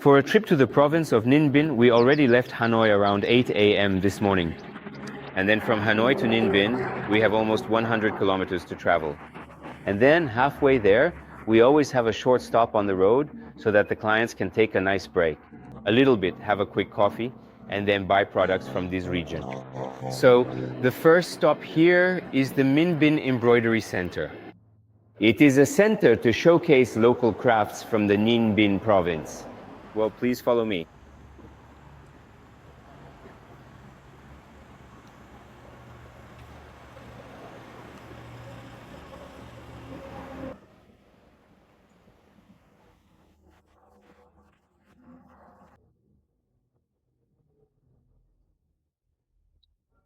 For a trip to the province of Ninh Binh, we already left Hanoi around 8 a.m. this morning. And then from Hanoi to Ninh Binh, we have almost 100 kilometers to travel. And then halfway there, we always have a short stop on the road so that the clients can take a nice break. A little bit, have a quick coffee, and then buy products from this region. So the first stop here is the Ninh Binh Embroidery Center. It is a center to showcase local crafts from the Ninh Binh province. Well, please follow me.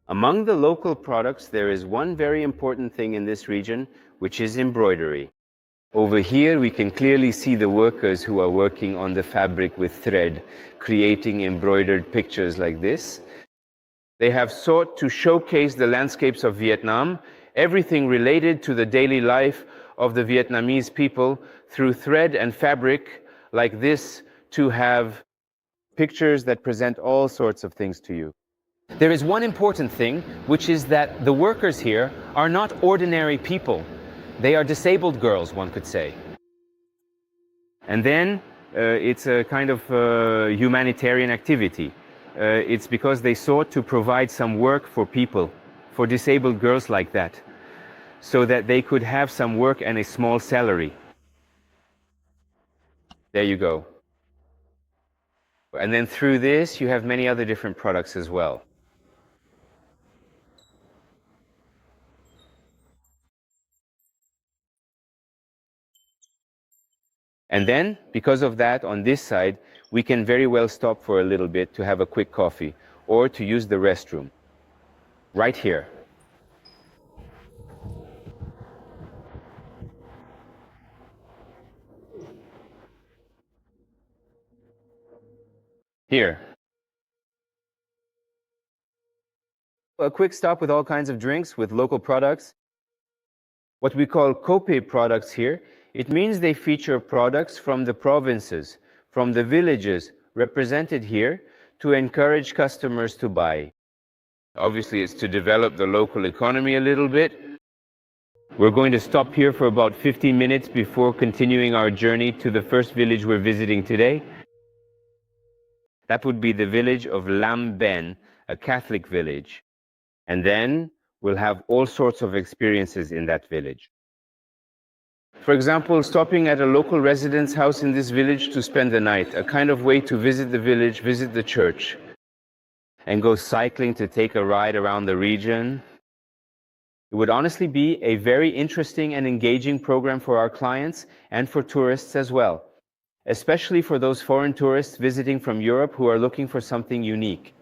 Among the local products, there is one very important thing in this region, which is embroidery. Over here, we can clearly see the workers who are working on the fabric with thread, creating embroidered pictures like this. They have sought to showcase the landscapes of Vietnam, everything related to the daily life of the Vietnamese people through thread and fabric like this, to have pictures that present all sorts of things to you. There is one important thing, which is that the workers here are not ordinary people. They are disabled girls, one could say. And then it's a kind of humanitarian activity. It's because they sought to provide some work for people, for disabled girls like that, so that they could have some work and a small salary. There you go. And then through this, you have many other different products as well. And then, because of that, on this side, we can very well stop for a little bit to have a quick coffee or to use the restroom. Right here. Here. A quick stop with all kinds of drinks, with local products. What we call Cope products here, it means they feature products from the provinces, from the villages represented here, to encourage customers to buy. Obviously, it's to develop the local economy a little bit. We're going to stop here for about 15 minutes before continuing our journey to the first village we're visiting today. That would be the village of Lam Ben, a Catholic village. And then we'll have all sorts of experiences in that village. For example, stopping at a local resident's house in this village to spend the night, a kind of way to visit the village, visit the church, and go cycling to take a ride around the region. It would honestly be a very interesting and engaging program for our clients and for tourists as well, especially for those foreign tourists visiting from Europe who are looking for something unique.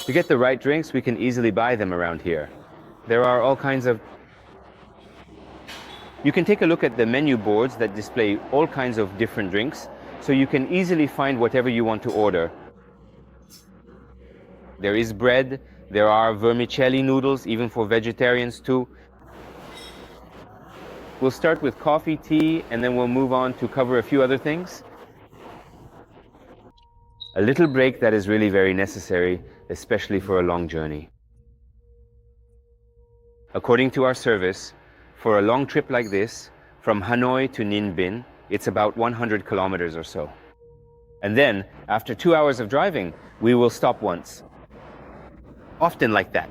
To get the right drinks, we can easily buy them around here. There are all kinds of... You can take a look at the menu boards that display all kinds of different drinks, so you can easily find whatever you want to order. There is bread, there are vermicelli noodles, even for vegetarians too. We'll start with coffee, tea, and then we'll move on to cover a few other things. A little break that is really very necessary, especially for a long journey. According to our service, for a long trip like this, from Hanoi to Ninh Binh, it's about 100 kilometers or so. And then, after 2 hours of driving, we will stop once. Often like that.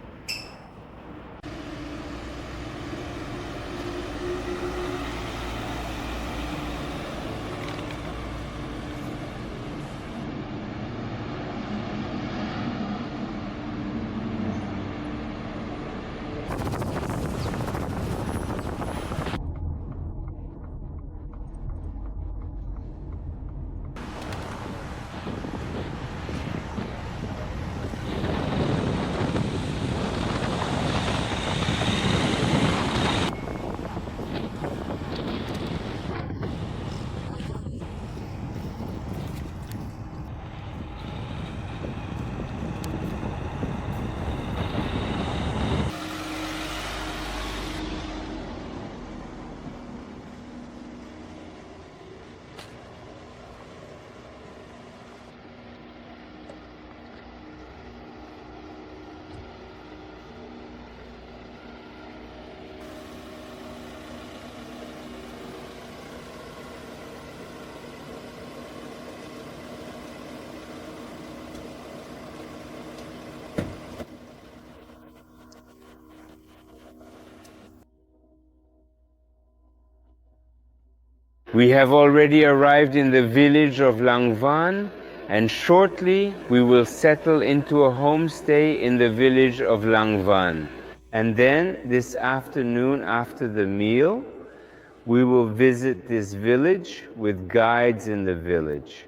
We have already arrived in the village of Langvan, and shortly we will settle into a homestay in the village of Langvan. And then this afternoon, after the meal, we will visit this village with guides in the village.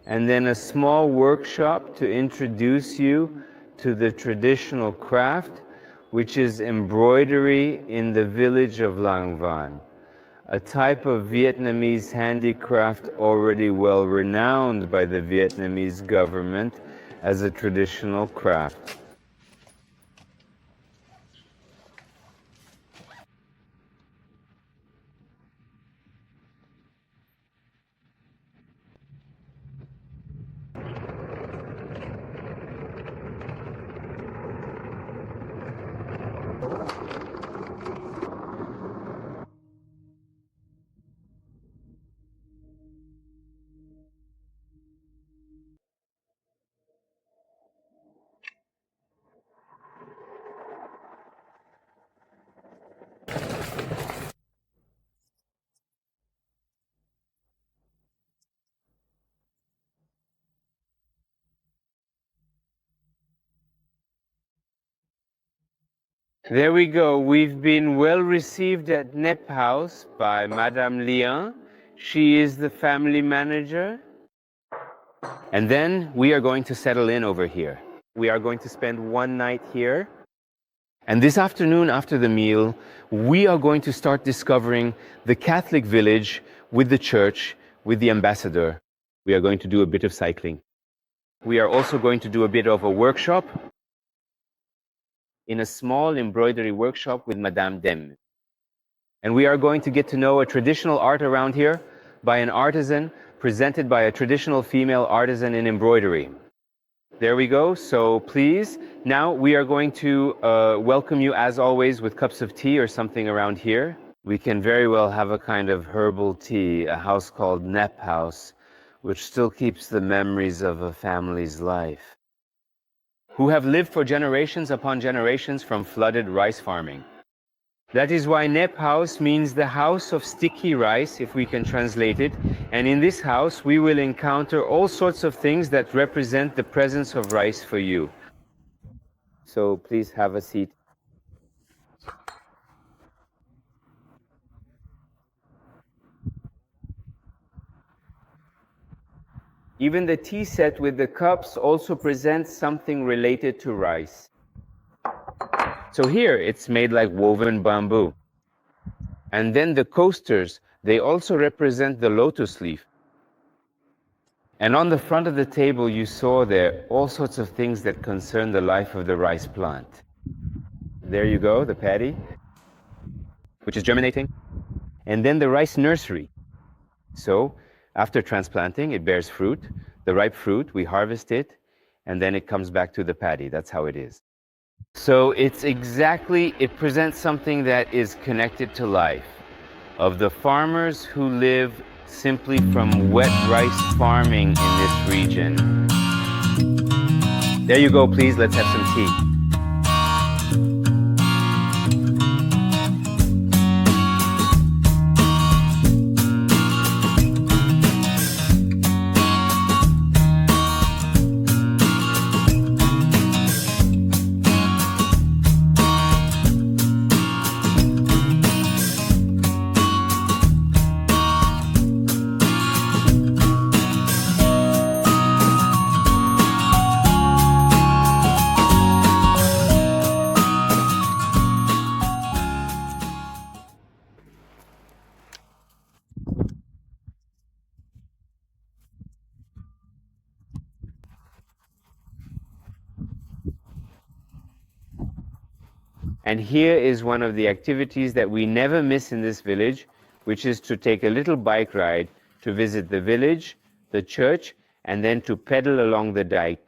And then a small workshop to introduce you to the traditional craft, which is embroidery in the village of Langvan, a type of Vietnamese handicraft already well renowned by the Vietnamese government as a traditional craft. There we go. We've been well received at Nep House by Madame Lian. She is the family manager. And then we are going to settle in over here. We are going to spend one night here. And this afternoon, after the meal, we are going to start discovering the Catholic village with the church, with the ambassador. We are going to do a bit of cycling. We are also going to do a bit of a workshop in a small embroidery workshop with Madame Dem. And we are going to get to know a traditional art around here by an artisan, presented by a traditional female artisan in embroidery. There we go. So please, now we are going to welcome you as always with cups of tea or something around here. We can very well have a kind of herbal tea, a house called Nep House, which still keeps the memories of a family's life, who have lived for generations upon generations from flooded rice farming. That is why Nep House means the house of sticky rice, if we can translate it. And in this house, we will encounter all sorts of things that represent the presence of rice for you. So please have a seat. Even the tea set with the cups also presents something related to rice. So here it's made like woven bamboo. And then the coasters, they also represent the lotus leaf. And on the front of the table you saw there all sorts of things that concern the life of the rice plant. There you go, the paddy, which is germinating. And then the rice nursery. So after transplanting, it bears fruit. The ripe fruit, we harvest it, and then it comes back to the paddy. That's how it is. So it presents something that is connected to life, of the farmers who live simply from wet rice farming in this region. There you go, please, let's have some tea. And here is one of the activities that we never miss in this village, which is to take a little bike ride to visit the village, the church, and then to pedal along the dike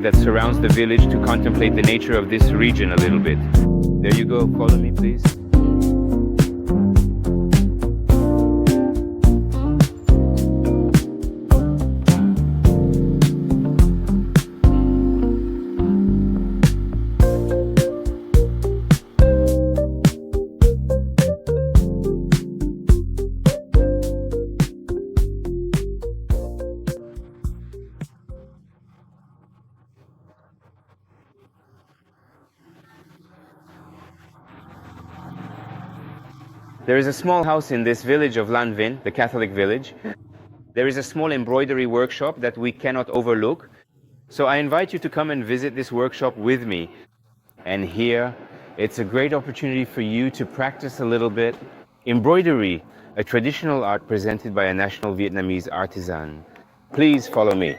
that surrounds the village to contemplate the nature of this region a little bit. There you go, follow me please. There is a small house in this village of Lanvin, the Catholic village. There is a small embroidery workshop that we cannot overlook. So I invite you to come and visit this workshop with me. And here, it's a great opportunity for you to practice a little bit embroidery, a traditional art presented by a national Vietnamese artisan. Please follow me.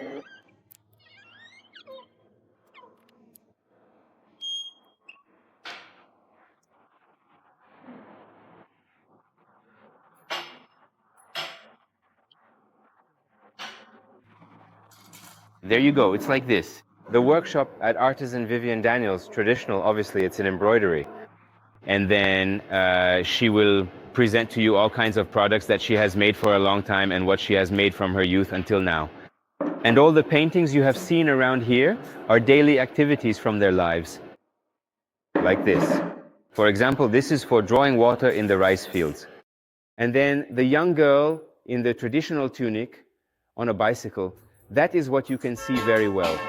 There you go, it's like this. The workshop at Artisan Vivian Daniels, traditional, obviously it's an embroidery. And then she will present to you all kinds of products that she has made for a long time and what she has made from her youth until now. And all the paintings you have seen around here are daily activities from their lives, like this. For example, this is for drawing water in the rice fields. And then the young girl in the traditional tunic on a bicycle, that is what you can see very well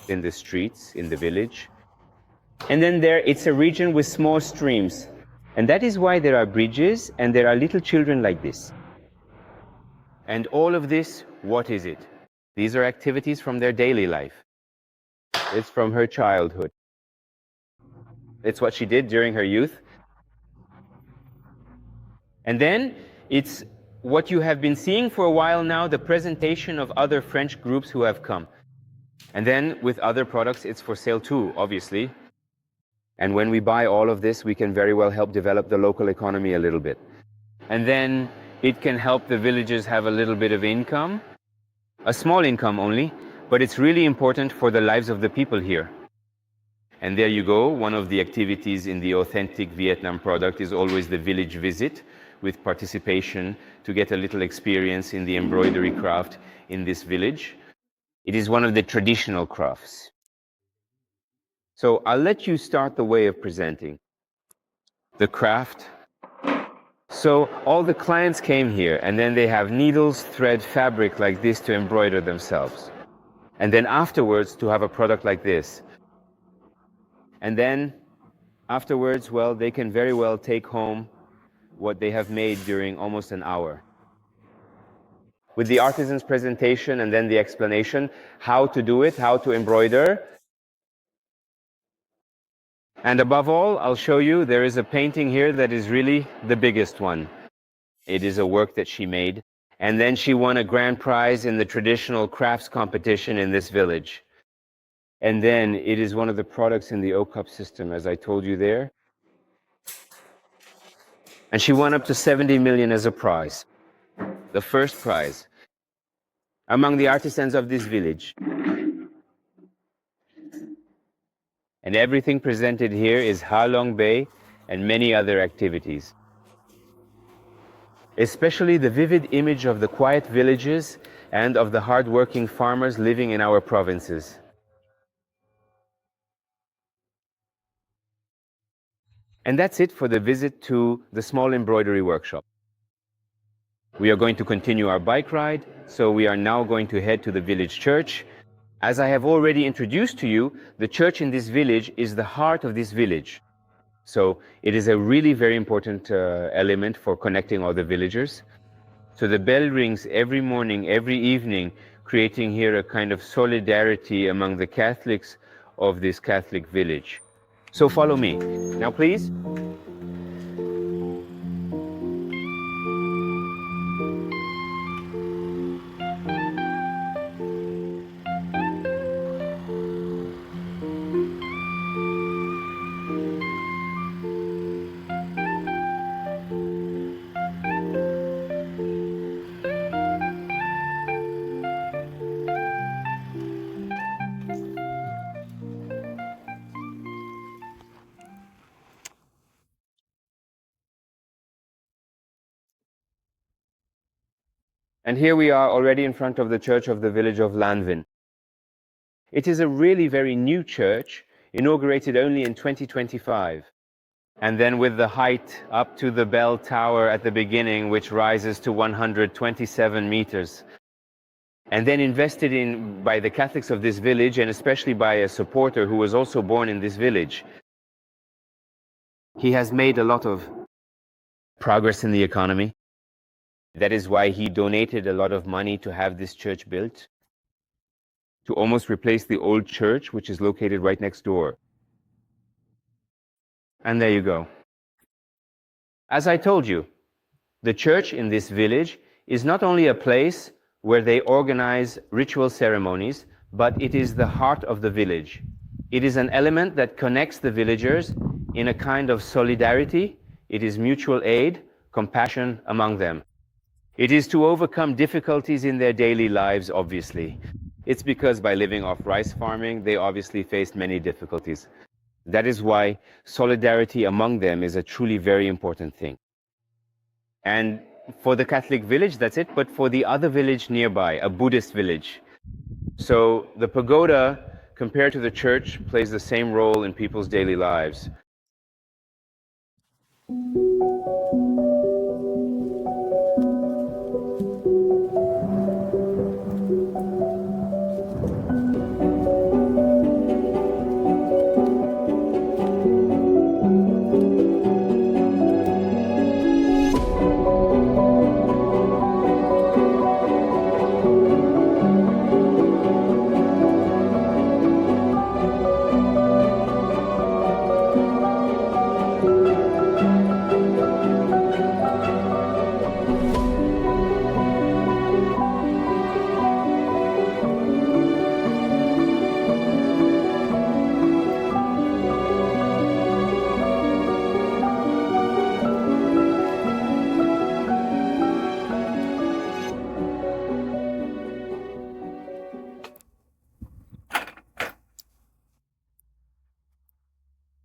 in the streets, in the village. And then there, it's a region with small streams. And that is why there are bridges and there are little children like this. And all of this, what is it? These are activities from their daily life. It's from her childhood. It's what she did during her youth. And then it's what you have been seeing for a while now, the presentation of other French groups who have come. And then with other products, it's for sale too, obviously. And when we buy all of this, we can very well help develop the local economy a little bit. And then it can help the villagers have a little bit of income, a small income only, but it's really important for the lives of the people here. And there you go, one of the activities in the authentic Vietnam product is always the village visit with participation to get a little experience in the embroidery craft in this village. It is one of the traditional crafts. So I'll let you start the way of presenting the craft. So all the clients came here and then they have needles, thread, fabric like this to embroider themselves. And then afterwards to have a product like this. And then afterwards, well, they can very well take home what they have made during almost an hour. With the artisan's presentation and then the explanation, how to do it, how to embroider. And above all, I'll show you, there is a painting here that is really the biggest one. It is a work that she made. And then she won a grand prize in the traditional crafts competition in this village. And then it is one of the products in the O-Cup system, as I told you there. And she won up to 70 million as a prize. The first prize among the artisans of this village. And everything presented here is Ha Long Bay and many other activities. Especially the vivid image of the quiet villages and of the hard-working farmers living in our provinces. And that's it for the visit to the small embroidery workshop. We are going to continue our bike ride, so we are now going to head to the village church. As I have already introduced to you, the church in this village is the heart of this village. So it is a really very important element for connecting all the villagers. So the bell rings every morning, every evening, creating here a kind of solidarity among the Catholics of this Catholic village. So follow me. Now please. And here we are already in front of the church of the village of Lanvin. It is a really very new church, inaugurated only in 2025. And then with the height up to the bell tower at the beginning, which rises to 127 meters. And then invested in by the Catholics of this village, and especially by a supporter who was also born in this village. He has made a lot of progress in the economy. That is why he donated a lot of money to have this church built, to almost replace the old church, which is located right next door. And there you go. As I told you, the church in this village is not only a place where they organize ritual ceremonies, but it is the heart of the village. It is an element that connects the villagers in a kind of solidarity. It is mutual aid, compassion among them. It is to overcome difficulties in their daily lives, obviously. It's because by living off rice farming, they obviously faced many difficulties. That is why solidarity among them is a truly very important thing. And for the Catholic village, that's it. But for the other village nearby, a Buddhist village. So the pagoda, compared to the church, plays the same role in people's daily lives.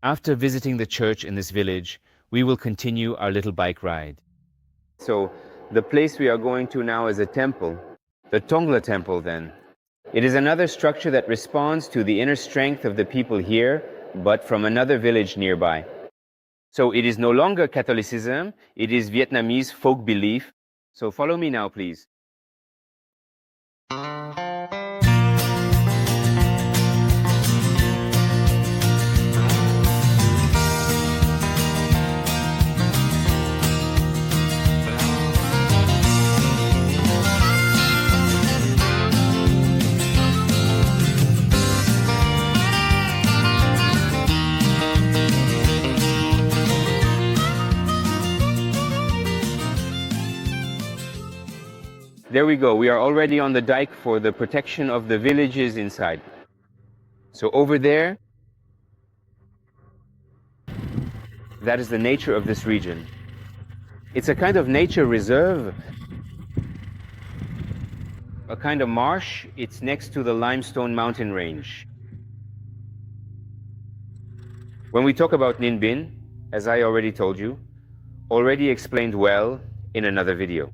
After visiting the church in this village, we will continue our little bike ride. So the place we are going to now is a temple, the Tongla temple then. It is another structure that responds to the inner strength of the people here, but from another village nearby. So it is no longer Catholicism, it is Vietnamese folk belief. So follow me now, please. There we go. We are already on the dike for the protection of the villages inside. So over there, that is the nature of this region. It's a kind of nature reserve, a kind of marsh. It's next to the limestone mountain range. When we talk about Ninh Binh, as I already told you, already explained well in another video.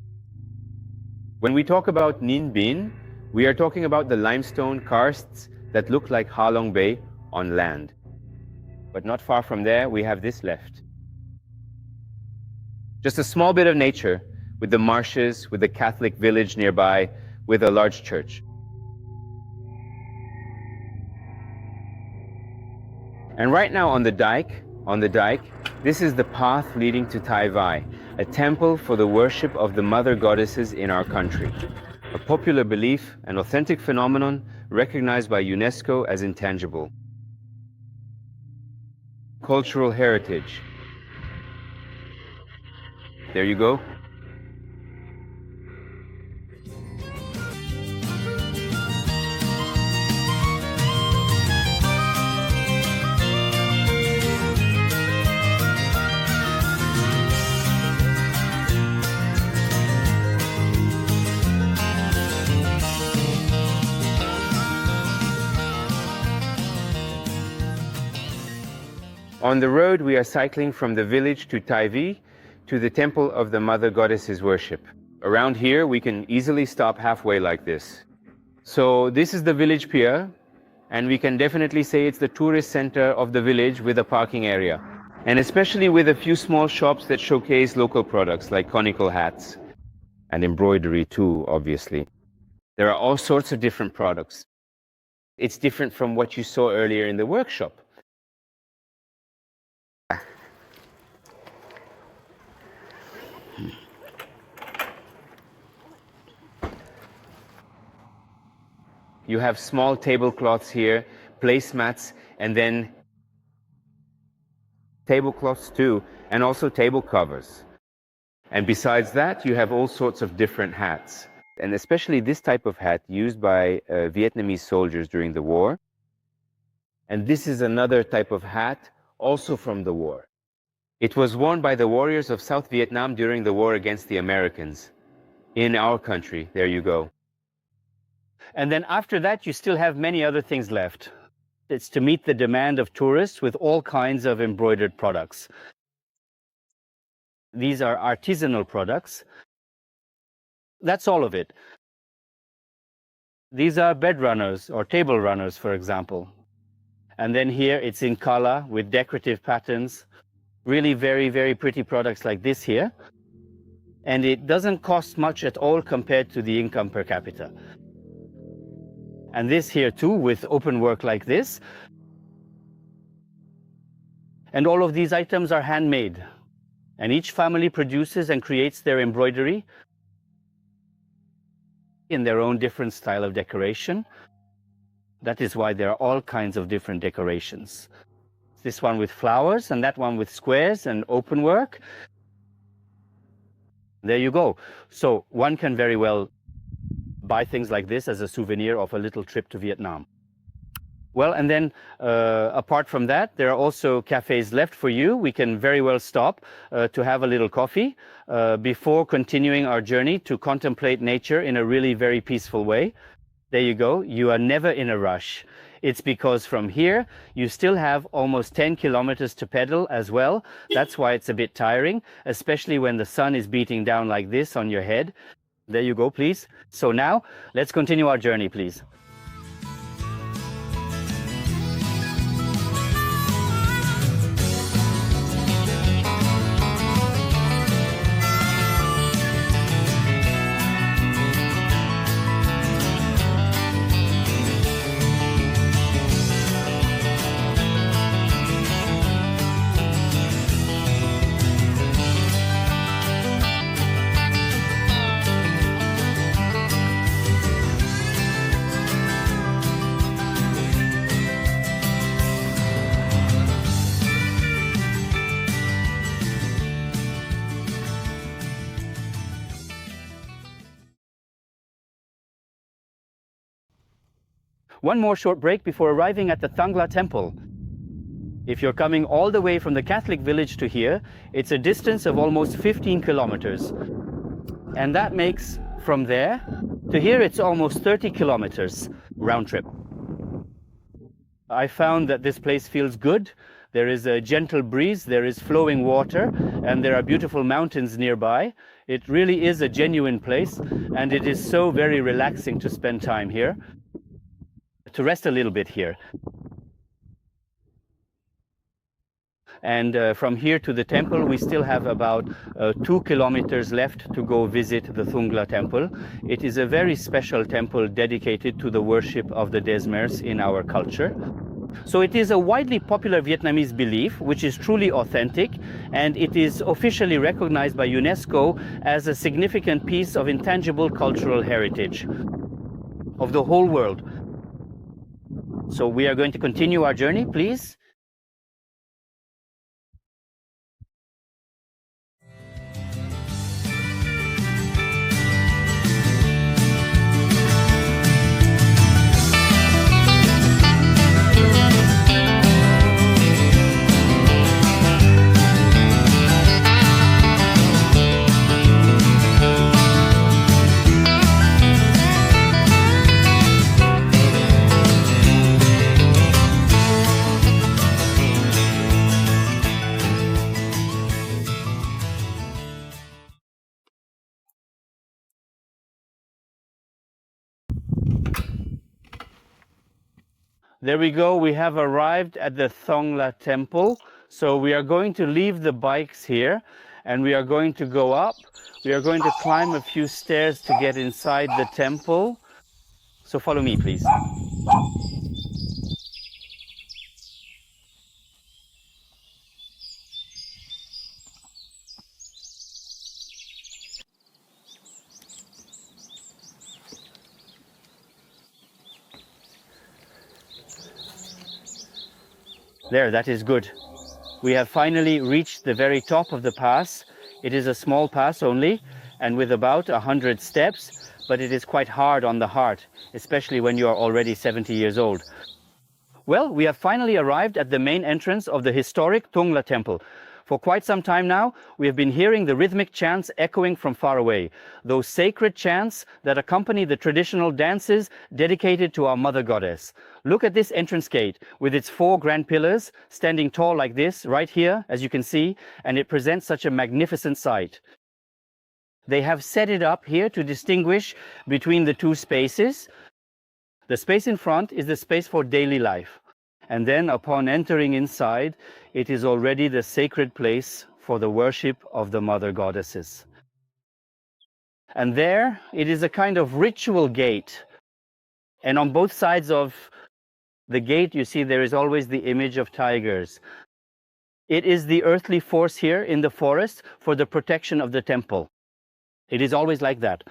When we talk about Ninh Binh, we are talking about the limestone karsts that look like Ha Long Bay on land. But not far from there, we have this left. Just a small bit of nature with the marshes, with the Catholic village nearby, with a large church. And right now on the dike, this is the path leading to Tai Vai, a temple for the worship of the mother goddesses in our country. A popular belief, an authentic phenomenon recognized by UNESCO as intangible. Cultural heritage. There you go. On the road, we are cycling from the village to Tai Vi, to the temple of the Mother Goddess's worship. Around here, we can easily stop halfway like this. So this is the village pier, and we can definitely say it's the tourist center of the village with a parking area. And especially with a few small shops that showcase local products like conical hats and embroidery too, obviously. There are all sorts of different products. It's different from what you saw earlier in the workshop. You have small tablecloths here, placemats, and then tablecloths too, and also table covers. And besides that, you have all sorts of different hats, and especially this type of hat used by Vietnamese soldiers during the war. And this is another type of hat, also from the war. It was worn by the warriors of South Vietnam during the war against the Americans. In our country, there you go. And then after that, you still have many other things left. It's to meet the demand of tourists with all kinds of embroidered products. These are artisanal products. That's all of it. These are bed runners or table runners, for example. And then here it's in color with decorative patterns. Really very, very pretty products like this here. And it doesn't cost much at all compared to the income per capita. And this here too, with open work like this. And all of these items are handmade. And each family produces and creates their embroidery in their own different style of decoration. That is why there are all kinds of different decorations. This one with flowers and that one with squares and open work. There you go. So one can very well buy things like this as a souvenir of a little trip to Vietnam. Well, and then apart from that, there are also cafes left for you. We can very well stop to have a little coffee before continuing our journey to contemplate nature in a really very peaceful way. There you go. You are never in a rush. It's because from here, you still have almost 10 kilometers to pedal as well. That's why it's a bit tiring, especially when the sun is beating down like this on your head. There you go, please. So now, let's continue our journey, please. One more short break before arriving at the Thung Temple. If you're coming all the way from the Catholic village to here, it's a distance of almost 15 kilometers. And that makes from there to here, it's almost 30 kilometers round trip. I found that this place feels good. There is a gentle breeze, there is flowing water, and there are beautiful mountains nearby. It really is a genuine place, and it is so very relaxing to spend time here. To rest a little bit here. And from here to the temple, we still have about 2 kilometers left to go visit the Thung temple. It is a very special temple dedicated to the worship of the Desmers in our culture. So it is a widely popular Vietnamese belief, which is truly authentic, and it is officially recognized by UNESCO as a significant piece of intangible cultural heritage of the whole world. So we are going to continue our journey, please. There we go, we have arrived at the Thung temple. So we are going to leave the bikes here and we are going to go up. We are going to climb a few stairs to get inside the temple. So follow me, please. There, that is good. We have finally reached the very top of the pass. It is a small pass only, and with about 100 steps, but it is quite hard on the heart, especially when you are already 70 years old. Well, we have finally arrived at the main entrance of the historic Thung temple. For quite some time now, we have been hearing the rhythmic chants echoing from far away, those sacred chants that accompany the traditional dances dedicated to our mother goddess. Look at this entrance gate with its 4 grand pillars standing tall like this right here, as you can see, and it presents such a magnificent sight. They have set it up here to distinguish between the 2 spaces. The space in front is the space for daily life. And then upon entering inside, it is already the sacred place for the worship of the mother goddesses. And there, it is a kind of ritual gate. And on both sides of the gate, you see there is always the image of tigers. It is the earthly force here in the forest for the protection of the temple. It is always like that.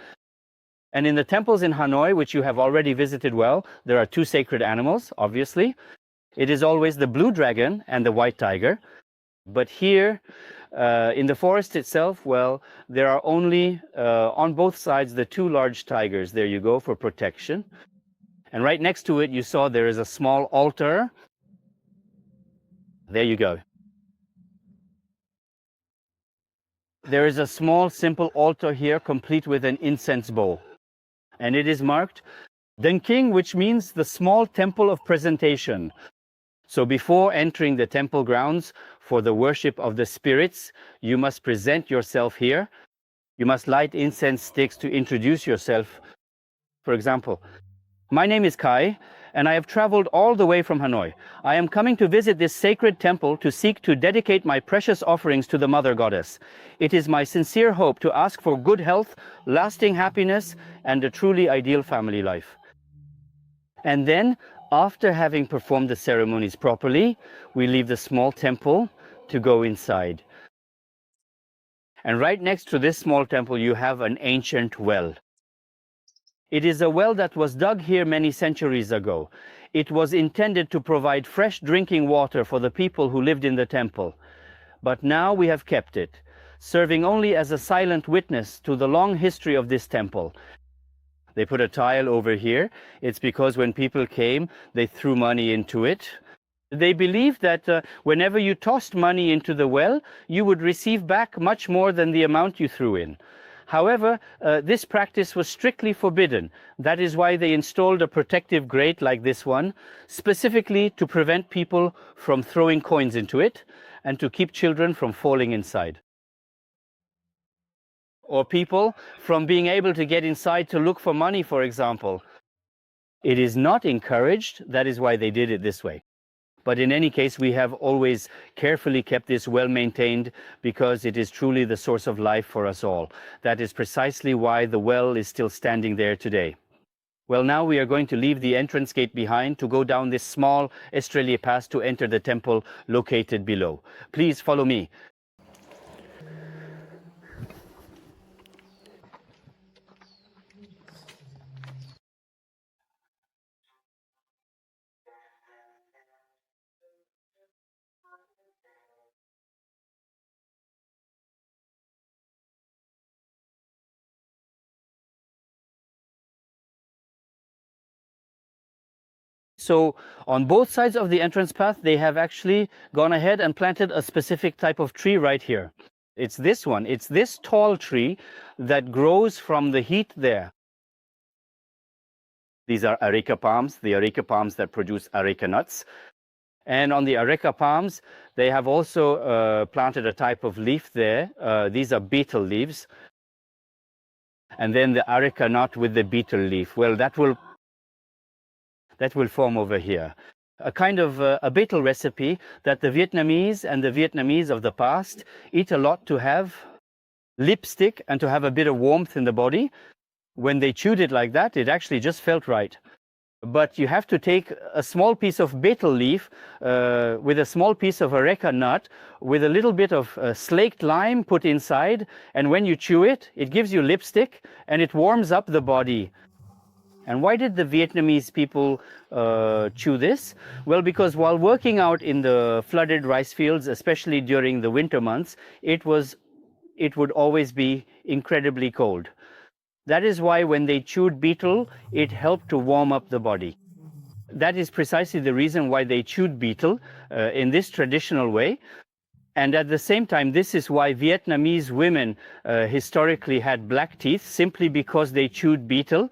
And in the temples in Hanoi, which you have already visited well, there are 2 sacred animals, obviously. It is always the blue dragon and the white tiger. But here, in the forest itself, well, there are only, on both sides, the 2 large tigers. There you go, for protection. And right next to it, you saw there is a small altar. There you go. There is a small, simple altar here, complete with an incense bowl. And it is marked Dike, which means the small temple of presentation. So before entering the temple grounds for the worship of the spirits, you must present yourself here. You must light incense sticks to introduce yourself. For example, my name is Khai, and I have traveled all the way from Hanoi. I am coming to visit this sacred temple to seek to dedicate my precious offerings to the Mother Goddess. It is my sincere hope to ask for good health, lasting happiness, and a truly ideal family life. And then, after having performed the ceremonies properly, we leave the small temple to go inside. And right next to this small temple, you have an ancient well. It is a well that was dug here many centuries ago. It was intended to provide fresh drinking water for the people who lived in the temple. But now we have kept it, serving only as a silent witness to the long history of this temple. They put a tile over here. It's because when people came, they threw money into it. They believed that whenever you tossed money into the well, you would receive back much more than the amount you threw in. However, this practice was strictly forbidden. That is why they installed a protective grate like this one, specifically to prevent people from throwing coins into it and to keep children from falling inside. Or people from being able to get inside to look for money, for example. It is not encouraged. That is why they did it this way. But in any case, we have always carefully kept this well maintained because it is truly the source of life for us all. That is precisely why the well is still standing there today. Well, now we are going to leave the entrance gate behind to go down this small estrelier pass to enter the temple located below. Please follow me. So on both sides of the entrance path, they have actually gone ahead and planted a specific type of tree right here. It's this one. It's this tall tree that grows from the heat there. These are areca palms, the areca palms that produce areca nuts. And on the areca palms, they have also planted a type of leaf there. These are beetle leaves. And then the areca nut with the beetle leaf. Well, that will form over here. A kind of a betel recipe that the Vietnamese and the Vietnamese of the past eat a lot to have lipstick and to have a bit of warmth in the body. When they chewed it like that, it actually just felt right. But you have to take a small piece of betel leaf with a small piece of areca nut with a little bit of slaked lime put inside, and when you chew it, it gives you lipstick and it warms up the body. And why did the Vietnamese people chew this? Well, because while working out in the flooded rice fields, especially during the winter months, it would always be incredibly cold. That is why when they chewed betel, it helped to warm up the body. That is precisely the reason why they chewed betel in this traditional way. And at the same time, this is why Vietnamese women historically had black teeth, simply because they chewed betel,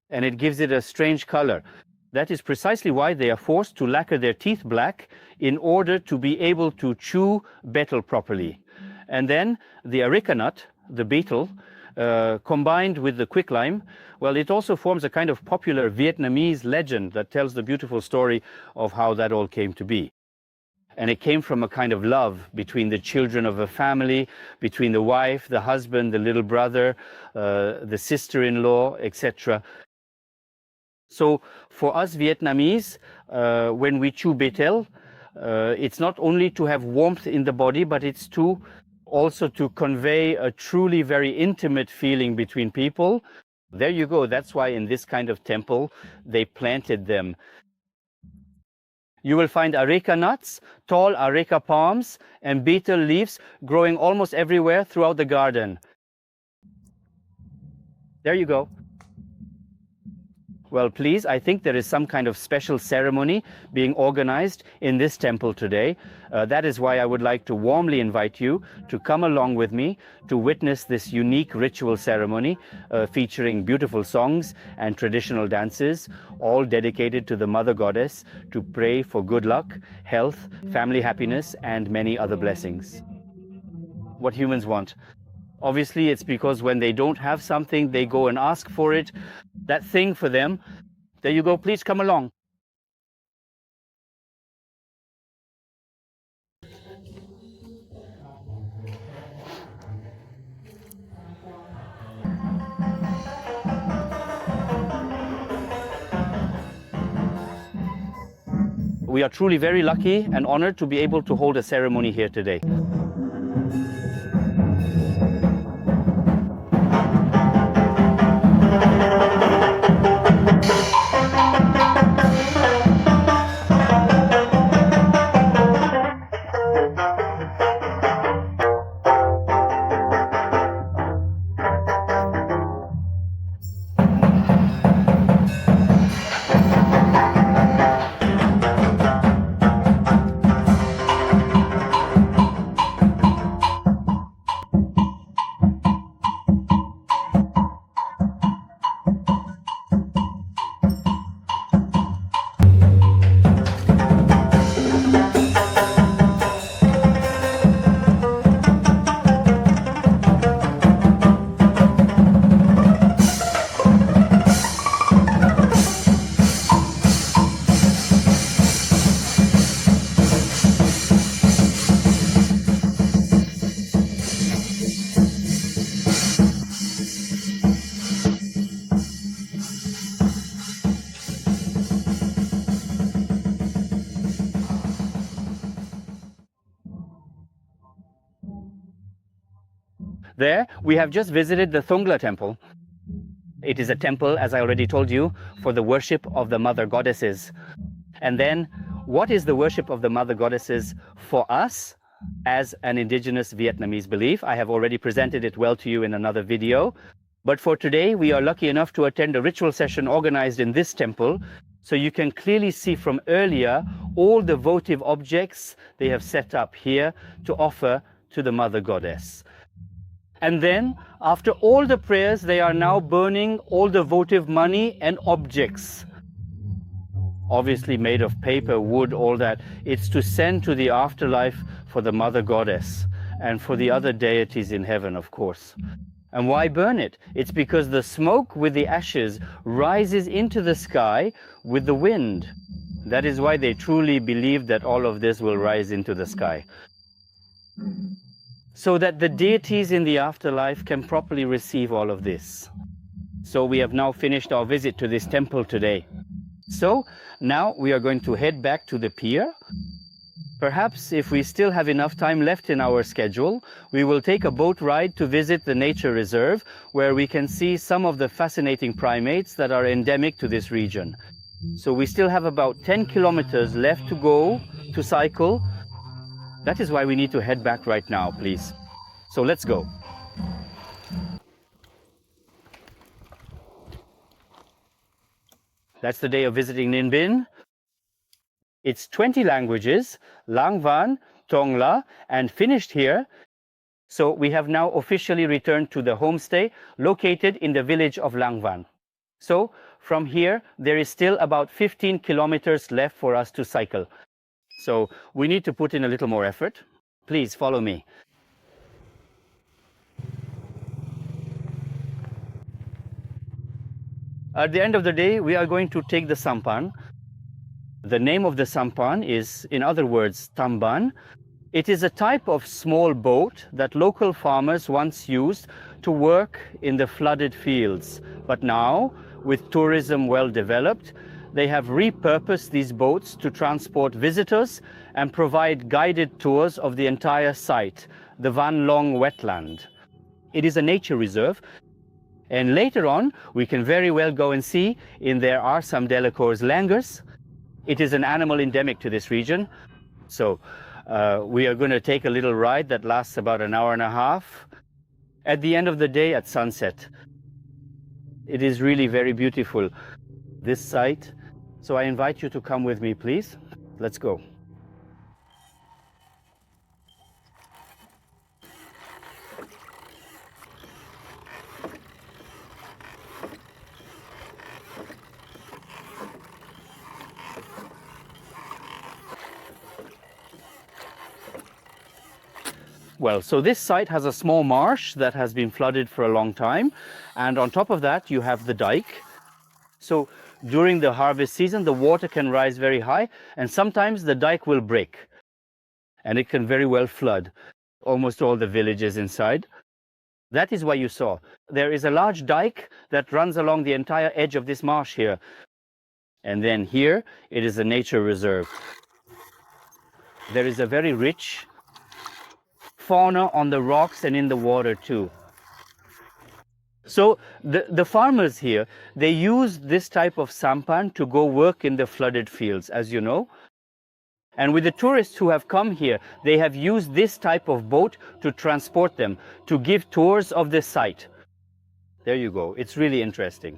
and it gives it a strange color. That is precisely why they are forced to lacquer their teeth black in order to be able to chew betel properly. And then the areca nut, the betel, combined with the quicklime, well, it also forms a kind of popular Vietnamese legend that tells the beautiful story of how that all came to be. And it came from a kind of love between the children of a family, between the wife, the husband, the little brother, the sister-in-law, etc. So for us Vietnamese, when we chew betel, it's not only to have warmth in the body, but it's also to convey a truly very intimate feeling between people. There you go. That's why in this kind of temple, they planted them. You will find areca nuts, tall areca palms, and betel leaves growing almost everywhere throughout the garden. There you go. Well, please, I think there is some kind of special ceremony being organized in this temple today. That is why I would like to warmly invite you to come along with me to witness this unique ritual ceremony featuring beautiful songs and traditional dances, all dedicated to the Mother Goddess, to pray for good luck, health, family happiness, and many other blessings. What humans want. Obviously, it's because when they don't have something, they go and ask for it. That thing for them. There you go, please come along. We are truly very lucky and honored to be able to hold a ceremony here today. There, we have just visited the Thung temple. It is a temple, as I already told you, for the worship of the mother goddesses. And then, what is the worship of the mother goddesses for us as an indigenous Vietnamese belief? I have already presented it well to you in another video. But for today, we are lucky enough to attend a ritual session organized in this temple. So you can clearly see from earlier all the votive objects they have set up here to offer to the mother goddess. And then, after all the prayers, they are now burning all the votive money and objects. Obviously made of paper, wood, all that. It's to send to the afterlife for the mother goddess and for the other deities in heaven, of course. And why burn it? It's because the smoke with the ashes rises into the sky with the wind. That is why they truly believe that all of this will rise into the sky, so that the deities in the afterlife can properly receive all of this. So we have now finished our visit to this temple today. So now we are going to head back to the pier. Perhaps if we still have enough time left in our schedule, we will take a boat ride to visit the nature reserve, where we can see some of the fascinating primates that are endemic to this region. So we still have about 10 kilometers left to go to cycle. That is why we need to head back right now, please. So let's go. That's the day of visiting Ninh Binh. It's 20 languages, Lang Van, Tongla, and finished here. So we have now officially returned to the homestay located in the village of Lang Van. So from here, there is still about 15 kilometers left for us to cycle. So we need to put in a little more effort. Please follow me. At the end of the day, we are going to take the sampan. The name of the sampan is, in other words, tamban. It is a type of small boat that local farmers once used to work in the flooded fields. But now, with tourism well developed, they have repurposed these boats to transport visitors and provide guided tours of the entire site, the Long Wetland. It is a nature reserve, and later on we can very well go and see in there are some Delacour's langurs. It is an animal endemic to this region. So we are going to take a little ride that lasts about an hour and a half. At the end of the day, at sunset. It is really very beautiful, this site. So I invite you to come with me, please. Let's go. Well, so this site has a small marsh that has been flooded for a long time. And on top of that, you have the dike. So during the harvest season, the water can rise very high, and sometimes the dike will break. And it can very well flood almost all the villages inside. That is why you saw. There is a large dike that runs along the entire edge of this marsh here. And then here, it is a nature reserve. There is a very rich fauna on the rocks and in the water too. So the farmers here, they use this type of sampan to go work in the flooded fields, as you know. And with the tourists who have come here, they have used this type of boat to transport them, to give tours of the site. There you go. It's really interesting.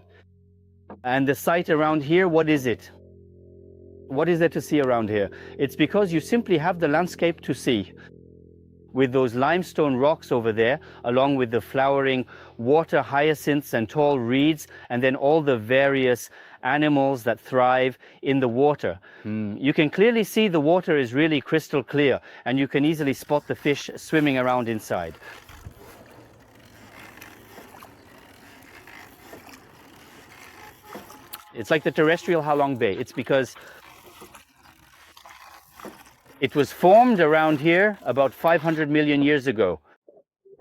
And the site around here, what is it? What is there to see around here? It's because you simply have the landscape to see, with those limestone rocks over there, along with the flowering water hyacinths and tall reeds, and then all the various animals that thrive in the water. You can clearly see the water is really crystal clear, and you can easily spot the fish swimming around inside. It's like the terrestrial Halong Bay. It's because it was formed around here about 500 million years ago.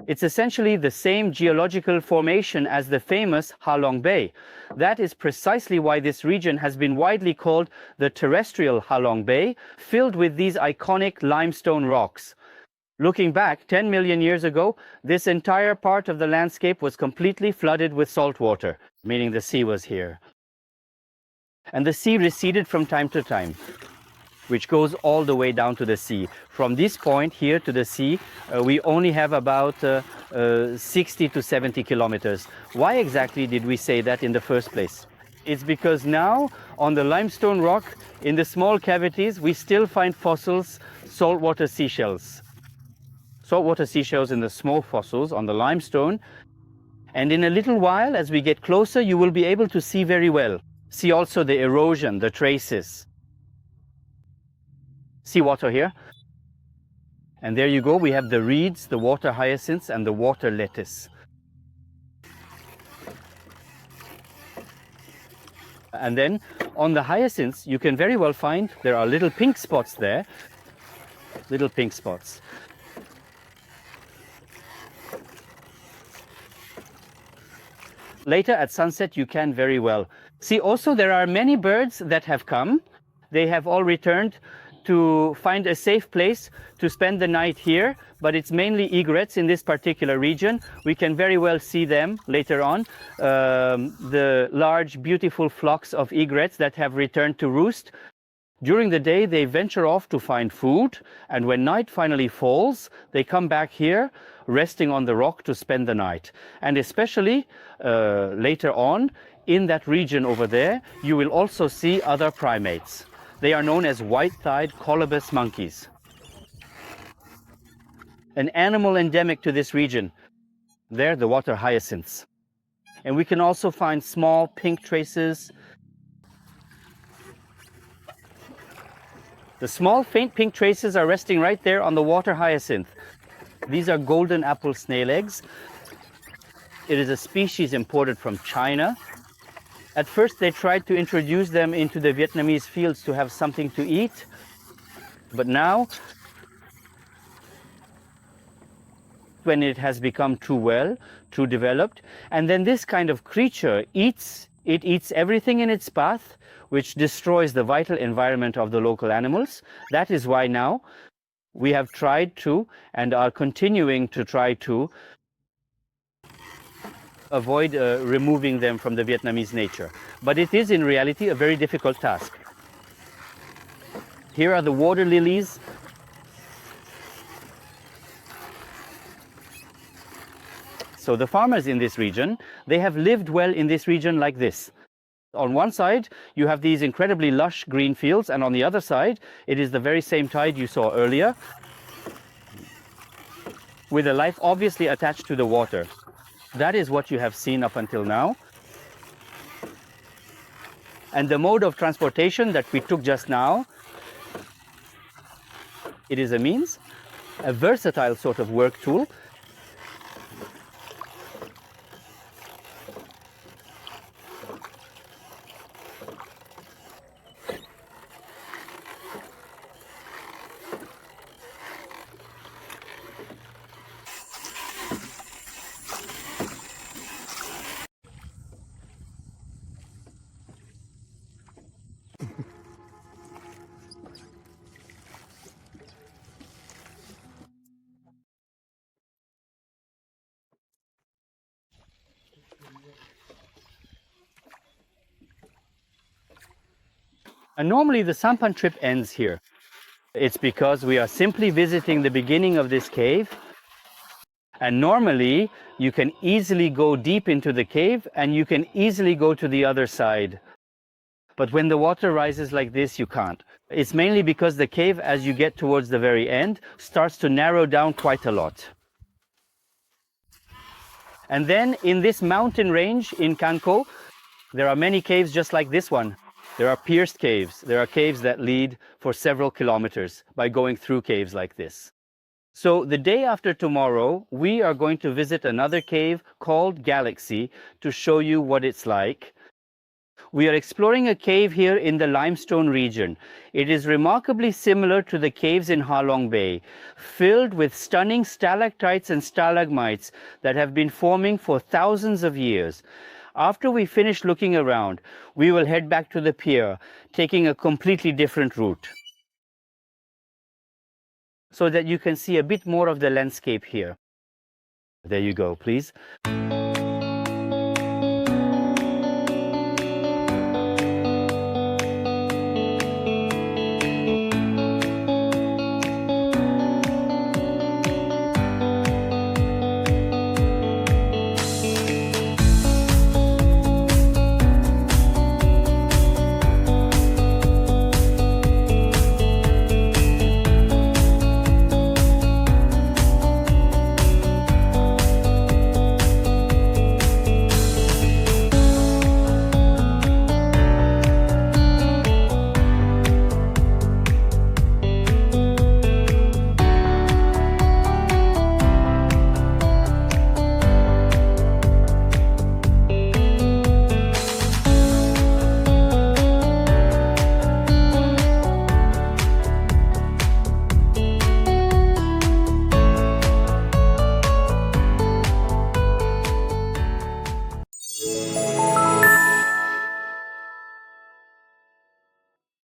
It's essentially the same geological formation as the famous Halong Bay. That is precisely why this region has been widely called the terrestrial Halong Bay, filled with these iconic limestone rocks. Looking back 10 million years ago, this entire part of the landscape was completely flooded with salt water, meaning the sea was here. And the sea receded from time to time, which goes all the way down to the sea. From this point here to the sea, we only have about 60 to 70 kilometers. Why exactly did we say that in the first place? It's because now, on the limestone rock, in the small cavities, we still find fossils, saltwater seashells. Saltwater seashells in the small fossils on the limestone. And in a little while, as we get closer, you will be able to see very well. See also the erosion, the traces. Seawater here. And there you go, we have the reeds, the water hyacinths, and the water lettuce. And then on the hyacinths, you can very well find there are little pink spots there. Little pink spots. Later at sunset, you can very well see also there are many birds that have come. They have all returned to find a safe place to spend the night here, but it's mainly egrets in this particular region. We can very well see them later on, the large, beautiful flocks of egrets that have returned to roost. During the day, they venture off to find food, and when night finally falls, they come back here, resting on the rock to spend the night. And especially later on, in that region over there, you will also see other primates. They are known as white-thighed colobus monkeys, an animal endemic to this region. There, the water hyacinths. And we can also find small pink traces. The small faint pink traces are resting right there on the water hyacinth. These are golden apple snail eggs. It is a species imported from China. At first, they tried to introduce them into the Vietnamese fields to have something to eat. But now, when it has become too developed, and then this kind of creature eats everything in its path, which destroys the vital environment of the local animals. That is why now we have tried to, and are continuing to try to, avoid removing them from the Vietnamese nature. But it is in reality a very difficult task. Here are the water lilies. So the farmers in this region, they have lived well in this region like this. On one side, you have these incredibly lush green fields, and on the other side, it is the very same tide you saw earlier, with a life obviously attached to the water. That is what you have seen up until now. And the mode of transportation that we took just now, it is a means, a versatile sort of work tool. And normally the sampan trip ends here. It's because we are simply visiting the beginning of this cave. And normally you can easily go deep into the cave and you can easily go to the other side. But when the water rises like this, you can't. It's mainly because the cave, as you get towards the very end, starts to narrow down quite a lot. And then in this mountain range in Kanko, there are many caves just like this one. There are pierced caves. There are caves that lead for several kilometers by going through caves like this. So the day after tomorrow, we are going to visit another cave called Galaxy to show you what it's like. We are exploring a cave here in the limestone region. It is remarkably similar to the caves in Ha Long Bay, filled with stunning stalactites and stalagmites that have been forming for thousands of years. After we finish looking around, we will head back to the pier, taking a completely different route, so that you can see a bit more of the landscape here. There you go, please.